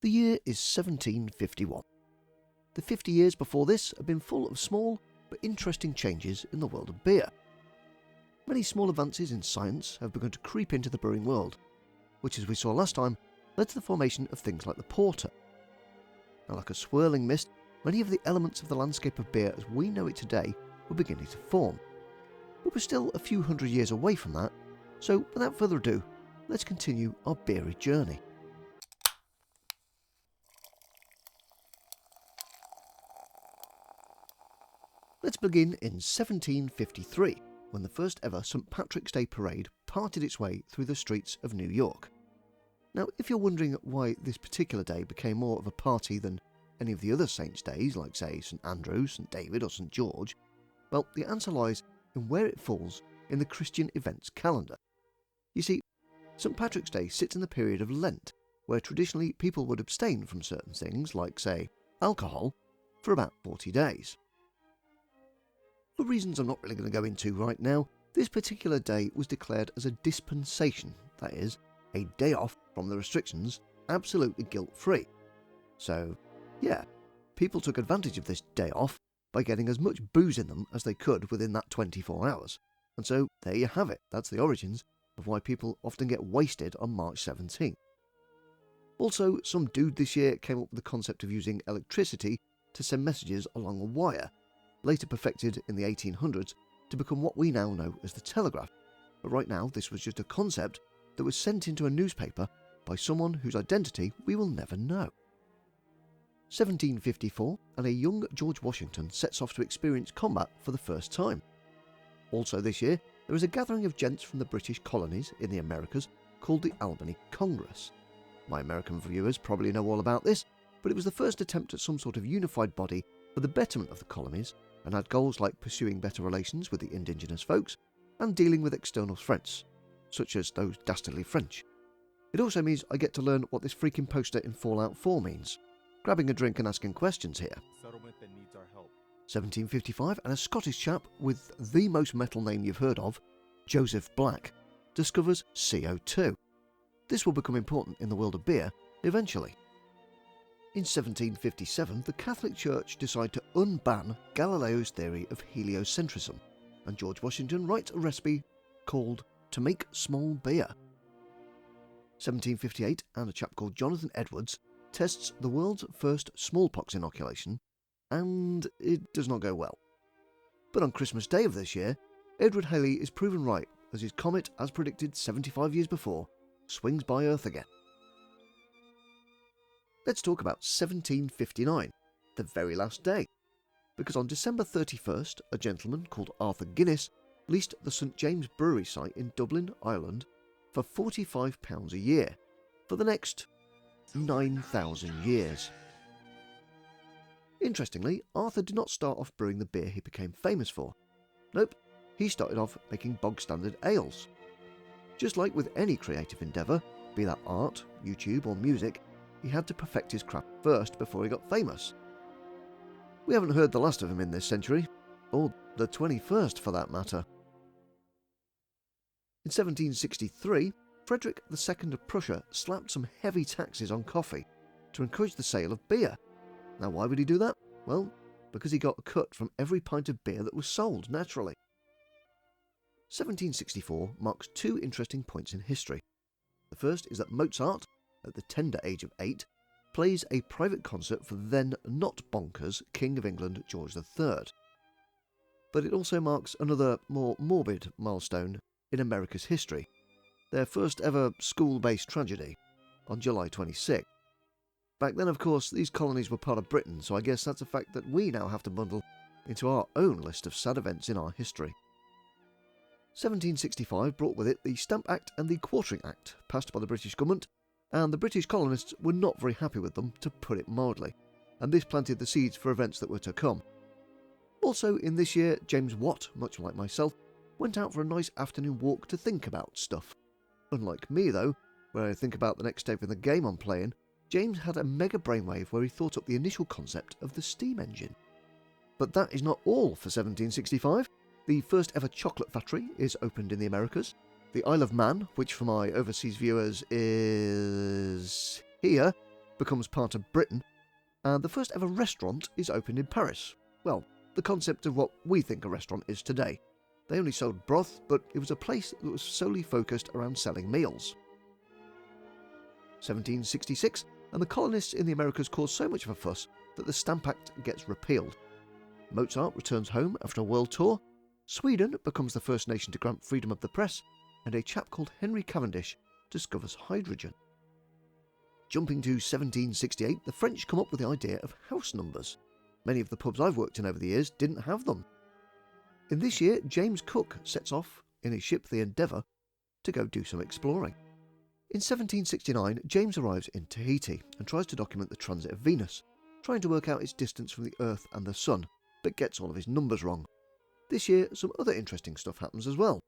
The year is 1751. The 50 years before this have been full of small but interesting changes in the world of beer. Many small advances in science have begun to creep into the brewing world, which, as we saw last time, led to the formation of things like the porter. Now, like a swirling mist, many of the elements of the landscape of beer as we know it today were beginning to form. But we're still a few hundred years away from that, so without further ado, let's continue our beery journey. Let's begin in 1753, when the first ever St. Patrick's Day parade parted its way through the streets of New York. Now, if you're wondering why this particular day became more of a party than any of the other saints' days, like say St. Andrew, St. David or St. George, well, the answer lies in where it falls in the Christian events calendar. You see, St. Patrick's Day sits in the period of Lent, where traditionally people would abstain from certain things, like say alcohol, for about 40 days. For reasons I'm not really going to go into right now, this particular day was declared as a dispensation, that is, a day off from the restrictions, absolutely guilt-free. So, yeah, people took advantage of this day off by getting as much booze in them as they could within that 24 hours. And so, there you have it. That's the origins of why people often get wasted on March 17th. Also, some dude this year came up with the concept of using electricity to send messages along a wire, later perfected in the 1800s to become what we now know as the telegraph. But right now, this was just a concept that was sent into a newspaper by someone whose identity we will never know. 1754, and a young George Washington sets off to experience combat for the first time. Also this year, there is a gathering of gents from the British colonies in the Americas called the Albany Congress. My American viewers probably know all about this, but it was the first attempt at some sort of unified body for the betterment of the colonies, and had goals like pursuing better relations with the indigenous folks and dealing with external threats, such as those dastardly French. It also means I get to learn what this freaking poster in Fallout 4 means. Grabbing a drink and asking questions here. Settlement that needs our help. 1755, and a Scottish chap with the most metal name you've heard of, Joseph Black, discovers CO2. This will become important in the world of beer eventually. In 1757, the Catholic Church decide to unban Galileo's theory of heliocentrism, and George Washington writes a recipe called To Make Small Beer. 1758, and a chap called Jonathan Edwards tests the world's first smallpox inoculation, and it does not go well. But on Christmas Day of this year, Edward Halley is proven right as his comet, as predicted 75 years before, swings by Earth again. Let's talk about 1759, the very last day, because on December 31st, a gentleman called Arthur Guinness leased the St James Brewery site in Dublin, Ireland, for £45 a year, for the next 9,000 years. Interestingly, Arthur did not start off brewing the beer he became famous for. Nope, he started off making bog-standard ales. Just like with any creative endeavour, be that art, YouTube or music, he had to perfect his craft first before he got famous. We haven't heard the last of him in this century, or the 21st for that matter. In 1763, Frederick II of Prussia slapped some heavy taxes on coffee to encourage the sale of beer. Now, why would he do that? Well, because he got a cut from every pint of beer that was sold, naturally. 1764 marks two interesting points in history. The first is that Mozart, at the tender age of 8, plays a private concert for the then not bonkers King of England George III. But it also marks another, more morbid milestone in America's history, their first ever school-based tragedy, on July 26. Back then, of course, these colonies were part of Britain, so I guess that's a fact that we now have to bundle into our own list of sad events in our history. 1765 brought with it the Stamp Act and the Quartering Act, passed by the British government, and the British colonists were not very happy with them, to put it mildly, and this planted the seeds for events that were to come. Also in this year, James Watt, much like myself, went out for a nice afternoon walk to think about stuff. Unlike me though, where I think about the next step in the game I'm playing, James had a mega brainwave where he thought up the initial concept of the steam engine. But that is not all for 1765. The first ever chocolate factory is opened in the Americas. The Isle of Man, which for my overseas viewers is here, becomes part of Britain, and the first ever restaurant is opened in Paris. Well, the concept of what we think a restaurant is today. They only sold broth, but it was a place that was solely focused around selling meals. 1766, and the colonists in the Americas cause so much of a fuss that the Stamp Act gets repealed. Mozart returns home after a world tour, Sweden becomes the first nation to grant freedom of the press, and a chap called Henry Cavendish discovers hydrogen. Jumping to 1768, the French come up with the idea of house numbers. Many of the pubs I've worked in over the years didn't have them. In this year, James Cook sets off in his ship the Endeavour to go do some exploring. In 1769, James arrives in Tahiti and tries to document the transit of Venus, trying to work out its distance from the Earth and the Sun, but gets all of his numbers wrong. This year, some other interesting stuff happens as well.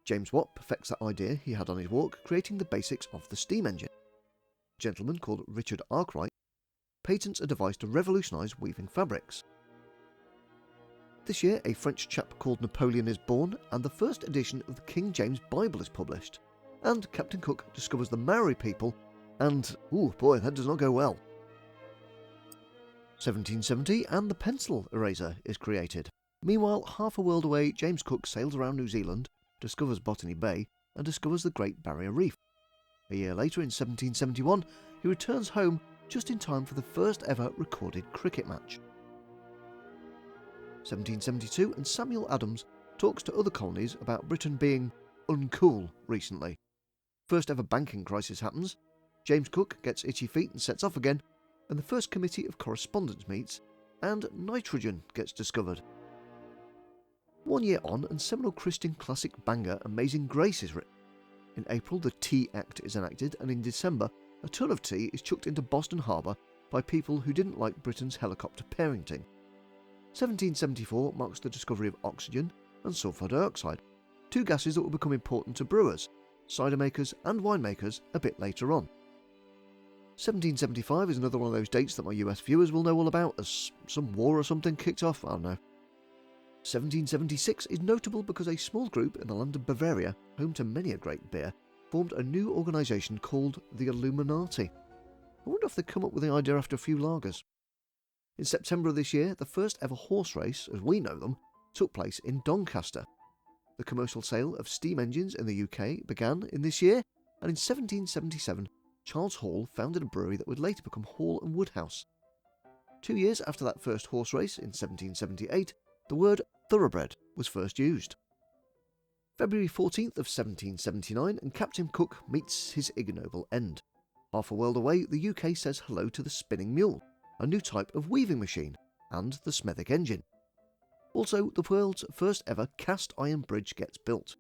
James Watt perfects that idea he had on his walk, creating the basics of the steam engine. A gentleman called Richard Arkwright patents a device to revolutionise weaving fabrics. This year, a French chap called Napoleon is born, and the first edition of the King James Bible is published. And Captain Cook discovers the Maori people, and, ooh boy, that does not go well. 1770, and the pencil eraser is created. Meanwhile, half a world away, James Cook sails around New Zealand, discovers Botany Bay, and discovers the Great Barrier Reef. A year later, in 1771, he returns home just in time for the first ever recorded cricket match. 1772, and Samuel Adams talks to other colonies about Britain being uncool recently. First ever banking crisis happens, James Cook gets itchy feet and sets off again, and the first committee of correspondence meets, and nitrogen gets discovered. 1 year on, and seminal Christian classic banger Amazing Grace is written. In April, the Tea Act is enacted, and in December, a ton of tea is chucked into Boston Harbour by people who didn't like Britain's helicopter parenting. 1774 marks the discovery of oxygen and sulphur dioxide, two gases that will become important to brewers, cider makers and winemakers a bit later on. 1775 is another one of those dates that my US viewers will know all about, as some war or something kicked off, I don't know. 1776 is notable because a small group in the land of Bavaria, home to many a great beer, formed a new organisation called the Illuminati. I wonder if they come up with the idea after a few lagers. In September of this year, the first ever horse race, as we know them, took place in Doncaster. The commercial sale of steam engines in the UK began in this year, and in 1777, Charles Hall founded a brewery that would later become Hall and Woodhouse. 2 years after that first horse race, in 1778, the word thoroughbred was first used. February 14th of 1779, and Captain Cook meets his ignoble end. Half a world away, the UK says hello to the spinning mule, a new type of weaving machine, and the Smethwick engine. Also, the world's first ever cast iron bridge gets built.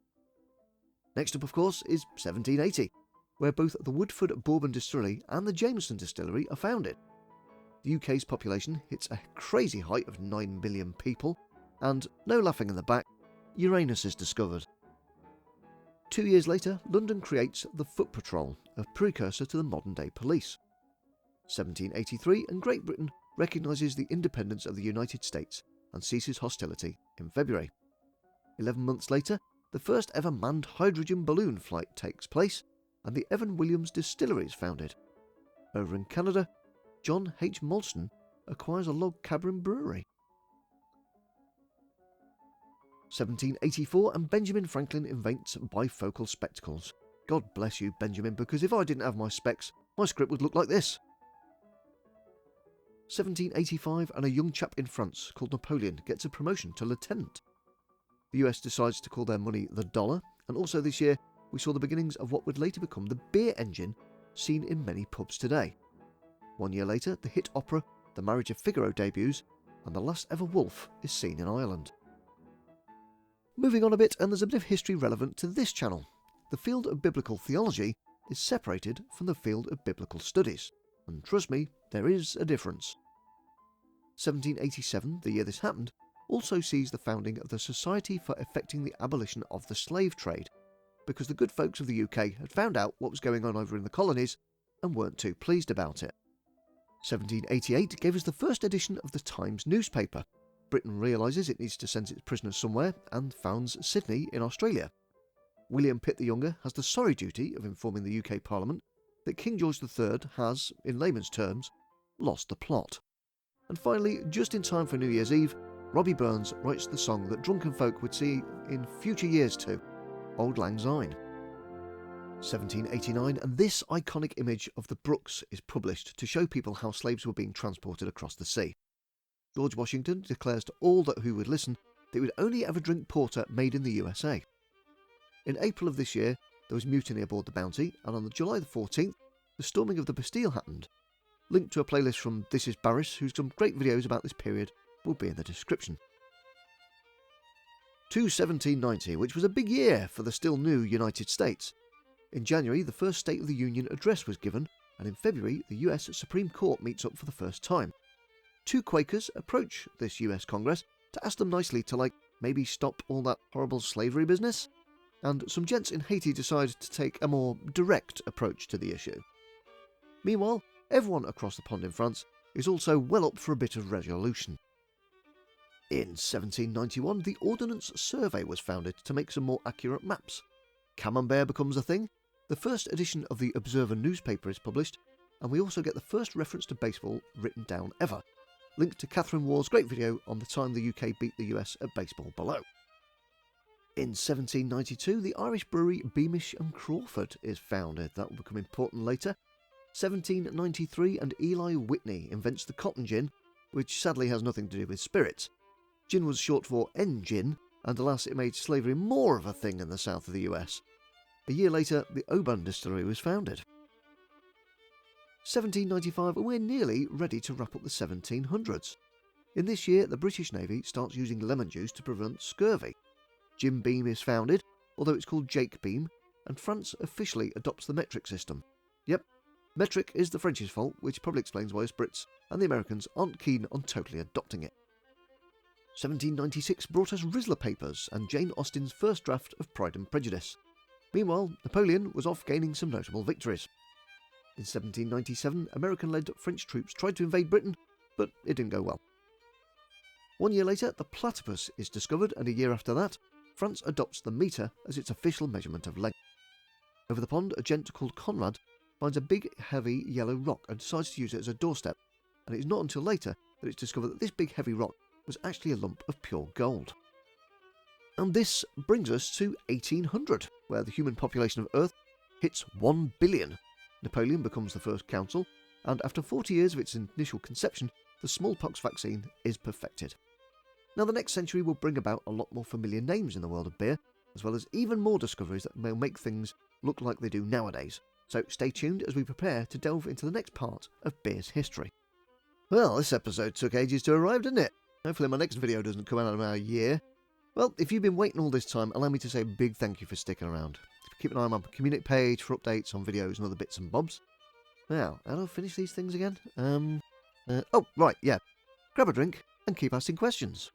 Next up, of course, is 1780, where both the Woodford Bourbon Distillery and the Jameson Distillery are founded. The UK's population hits a crazy height of 9 billion people, and, no laughing in the back, Uranus is discovered. 2 years later, London creates the Foot Patrol, a precursor to the modern-day police. 1783, and Great Britain recognises the independence of the United States and ceases hostility in February. 11 months later, the first ever manned hydrogen balloon flight takes place, and the Evan Williams Distillery is founded. Over in Canada, John H. Molson acquires a log cabin brewery. 1784, and Benjamin Franklin invents bifocal spectacles. God bless you, Benjamin, because if I didn't have my specs, my script would look like this. 1785, and a young chap in France called Napoleon gets a promotion to lieutenant. The US decides to call their money the dollar, and also this year we saw the beginnings of what would later become the beer engine seen in many pubs today. 1 year later, the hit opera The Marriage of Figaro debuts, and the last ever wolf is seen in Ireland. Moving on a bit, and there's a bit of history relevant to this channel. The field of biblical theology is separated from the field of biblical studies, and trust me, there is a difference. 1787, the year this happened, also sees the founding of the Society for Effecting the Abolition of the Slave Trade, because the good folks of the UK had found out what was going on over in the colonies and weren't too pleased about it. 1788 gave us the first edition of the Times newspaper. Britain realises it needs to send its prisoners somewhere and founds Sydney in Australia. William Pitt the Younger has the sorry duty of informing the UK Parliament that King George III has, in layman's terms, lost the plot. And finally, just in time for New Year's Eve, Robbie Burns writes the song that drunken folk would see in future years too, Auld Lang Syne. 1789, and this iconic image of the Brooks is published to show people how slaves were being transported across the sea. George Washington declares to all who would listen that he would only ever drink porter made in the USA. In April of this year, there was mutiny aboard the Bounty, and on July the 14th, the storming of the Bastille happened. Link to a playlist from This Is Barris, who's done great videos about this period, will be in the description. To 1790, which was a big year for the still new United States. In January, the first State of the Union address was given, and in February, the US Supreme Court meets up for the first time. Two Quakers approach this US Congress to ask them nicely to, maybe stop all that horrible slavery business, and some gents in Haiti decide to take a more direct approach to the issue. Meanwhile, everyone across the pond in France is also well up for a bit of resolution. In 1791, the Ordnance Survey was founded to make some more accurate maps. Camembert becomes a thing, the first edition of the Observer newspaper is published, and we also get the first reference to baseball written down ever. Link to Catherine Waugh's great video on the time the UK beat the US at baseball below. In 1792, the Irish brewery Beamish and Crawford is founded. That will become important later. 1793, and Eli Whitney invents the cotton gin, which sadly has nothing to do with spirits. Gin was short for engine, and alas, it made slavery more of a thing in the south of the US. A year later, the Oban distillery was founded. 1795, and we're nearly ready to wrap up the 1700s. In this year, the British Navy starts using lemon juice to prevent scurvy. Jim Beam is founded, although it's called Jake Beam, and France officially adopts the metric system. Yep, metric is the French's fault, which probably explains why us Brits and the Americans aren't keen on totally adopting it. 1796 brought us Rizla Papers and Jane Austen's first draft of Pride and Prejudice. Meanwhile, Napoleon was off gaining some notable victories. In 1797, American-led French troops tried to invade Britain, but it didn't go well. 1 year later, the platypus is discovered, and a year after that, France adopts the metre as its official measurement of length. Over the pond, a gent called Conrad finds a big, heavy yellow rock and decides to use it as a doorstep, and it is not until later that it's discovered that this big, heavy rock was actually a lump of pure gold. And this brings us to 1800, where the human population of Earth hits 1 billion. Napoleon becomes the first consul, and after 40 years of its initial conception, the smallpox vaccine is perfected. Now, the next century will bring about a lot more familiar names in the world of beer, as well as even more discoveries that will make things look like they do nowadays. So stay tuned as we prepare to delve into the next part of beer's history. Well, this episode took ages to arrive, didn't it? Hopefully my next video doesn't come out in about a year. Well, if you've been waiting all this time, allow me to say a big thank you for sticking around. Keep an eye on my community page for updates on videos and other bits and bobs. Now, how do I finish these things again? Oh, right, yeah. Grab a drink and keep asking questions.